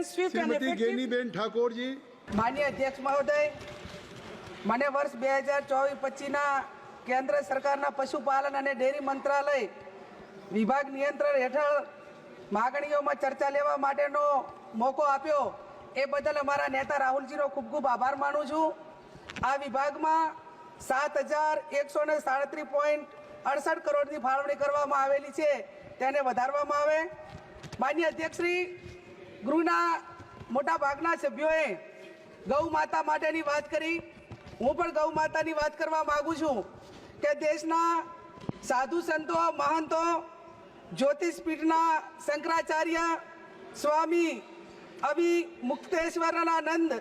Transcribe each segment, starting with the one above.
and swift and Shrimati effective. Geniben Thakor जी। माननीय अध्यक्ष महोदय, મને વર્ષ 2024-25ના કેન્દ્ર સરકારના પશુપાલન અને ડેરી મંત્રાલય વિભાગ નિયંત્રણ હેઠળ માગણીઓમાં ચર્ચા લેવા માટેનો મોકો આપ્યો એ બદલ અમારા નેતા રાહુલજીનો ખૂબ ખૂબ આભાર માનું છું। આ વિભાગમાં 7,137.68 કરોડની ફાળવણી કરવામાં આવેલી છે, તેને વધારવામાં આવે। માનનીય અધ્યક્ષશ્રી, ગૃહના મોટા ભાગના સભ્યોએ ગૌ માતા માટેની વાત કરી। હું પણ ગૌ માતાની વાત કરવા માંગુ છું કે દેશના સાધુ સંતો મહંતો જ્યોતિષપીઠના શંકરાચાર્ય સ્વામી અવિમુક્તેશ્વરાનંદ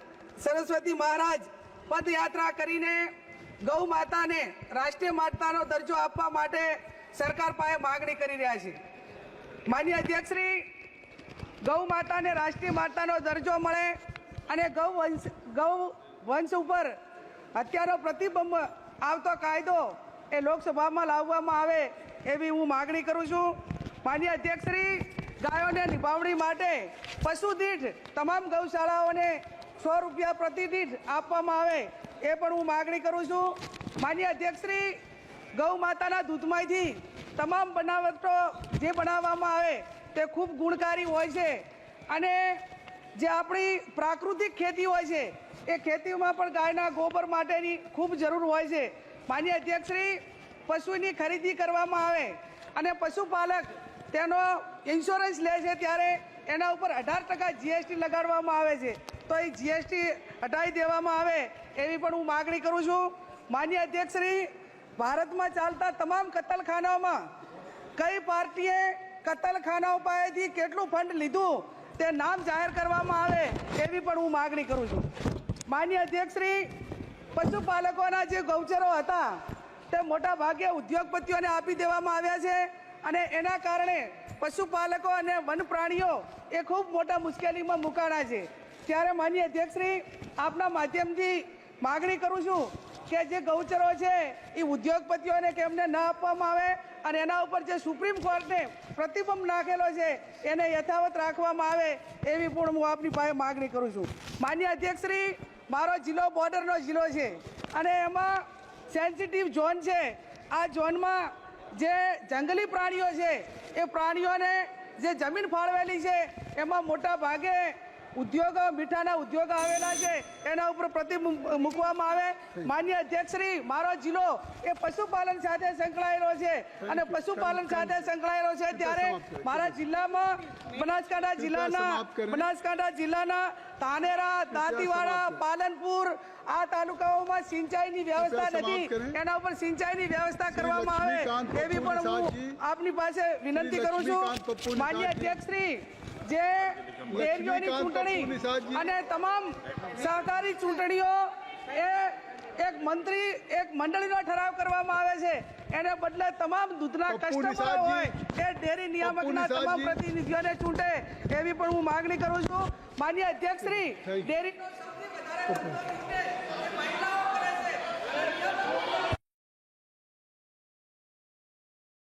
સરસ્વતી મહારાજ પદયાત્રા કરીને ગૌ માતાને રાષ્ટ્રીય માતાનો દરજ્જો આપવા માટે સરકાર પાસે માગણી કરી રહ્યા છે। માનનીય અધ્યક્ષશ્રી, ગૌ માતાને રાષ્ટ્રીય માતાનો દરજ્જો મળે અને ગૌ વંશ ઉપર હત્યાનો પ્રતિબંધ આવતો કાયદો એ લોકસભામાં લાવવામાં આવે એવી હું માગણી કરું છું। માનનીય અધ્યક્ષશ્રી, ગાયોને નિભાવણી માટે પશુ દીઠ તમામ ગૌશાળાઓને 100 રૂપિયા પ્રતિ દીઠ આપવામાં આવે એ પણ હું માગણી કરું છું। માનનીય અધ્યક્ષશ્રી, ગૌ માતાના દૂધમાંથી તમામ બનાવટો જે બનાવવામાં આવે તે ખૂબ ગુણકારી હોય છે અને જે આપણી પ્રાકૃતિક ખેતી હોય છે એ ખેતીમાં પણ ગાયના ગોબર માટેની ખૂબ જરૂર હોય છે। માનનીય અધ્યક્ષશ્રી, પશુની ખરીદી કરવામાં આવે અને પશુપાલક તેનો ઇન્સ્યોરન્સ લે છે ત્યારે એના ઉપર 18% જીએસટી લગાડવામાં આવે છે, તો એ જીએસટી હટાવી દેવામાં આવે એવી પણ હું માગણી કરું છું। માનનીય અધ્યક્ષશ્રી, ભારતમાં ચાલતા તમામ કતલખાનાઓમાં કઈ પાર્ટીએ કતલખાનાઓ પાસેથી કેટલું ફંડ લીધું તે નામ જાહેર કરવામાં આવે એવી પણ હું માગણી કરું છું। માનનીય અધ્યક્ષશ્રી, પશુપાલકોના જે ગૌચરો હતા તે મોટા ભાગે ઉદ્યોગપતિઓને આપી દેવામાં આવ્યા છે અને એના કારણે પશુપાલકો અને વન પ્રાણીઓ એ ખૂબ મોટા મુશ્કેલીમાં મુકાણા છે। ત્યારે માનનીય અધ્યક્ષશ્રી, આપના માધ્યમથી માગણી કરું છું કે જે ગૌચરો છે એ ઉદ્યોગપતિઓને કેમને ન આપવામાં આવે અને એના ઉપર જે સુપ્રીમ કોર્ટને પ્રતિબંધ નાખેલો છે એને યથાવત રાખવામાં આવે એવી પણ હું આપની પાસે માગણી કરું છું। માનનીય અધ્યક્ષશ્રી, મારો જિલ્લો બોર્ડરનો જિલ્લો છે અને એમાં સેન્સિટિવ ઝોન છે। આ ઝોનમાં જે જંગલી પ્રાણીઓ છે એ પ્રાણીઓને જે જમીન ફાળવેલી છે એમાં મોટા ભાગે ઉદ્યોગો મીઠાના ઉદ્યોગો આવેલા છે એના ઉપર પ્રતિબંધ મૂકવામાં આવે। માનનીય અધ્યક્ષશ્રી, મારો જિલ્લો એ પશુપાલન સાથે સંકળાયેલો છે અને પશુપાલન સાથે સંકળાયેલો છે ત્યારે મારા જિલ્લામાં બનાસકાંઠા જિલ્લાના ધાનેરા, દાંતીવાડા, પાલનપુર આ તાલુકાઓમાં સિંચાઈની વ્યવસ્થા નથી, એના ઉપર સિંચાઈની વ્યવસ્થા કરવામાં આવે એવી પણ હું આપની પાસે વિનંતી કરું છું। માનનીય અધ્યક્ષશ્રી, જે ડેરીઓની ચૂંટણી અને તમામ સહકારી ચૂંટણીઓ એ એક મંડળીનો ઠરાવ કરવામાં આવે છે, એને બદલે તમામ દૂધના કસ્ટમરો હોય એ ડેરી નિયામકના તમામ પ્રતિનિધિઓને ચૂંટે એવી પણ હું માગણી કરું છું। માનનીય અધ્યક્ષશ્રી, ડેરીનો સૌથી વધારે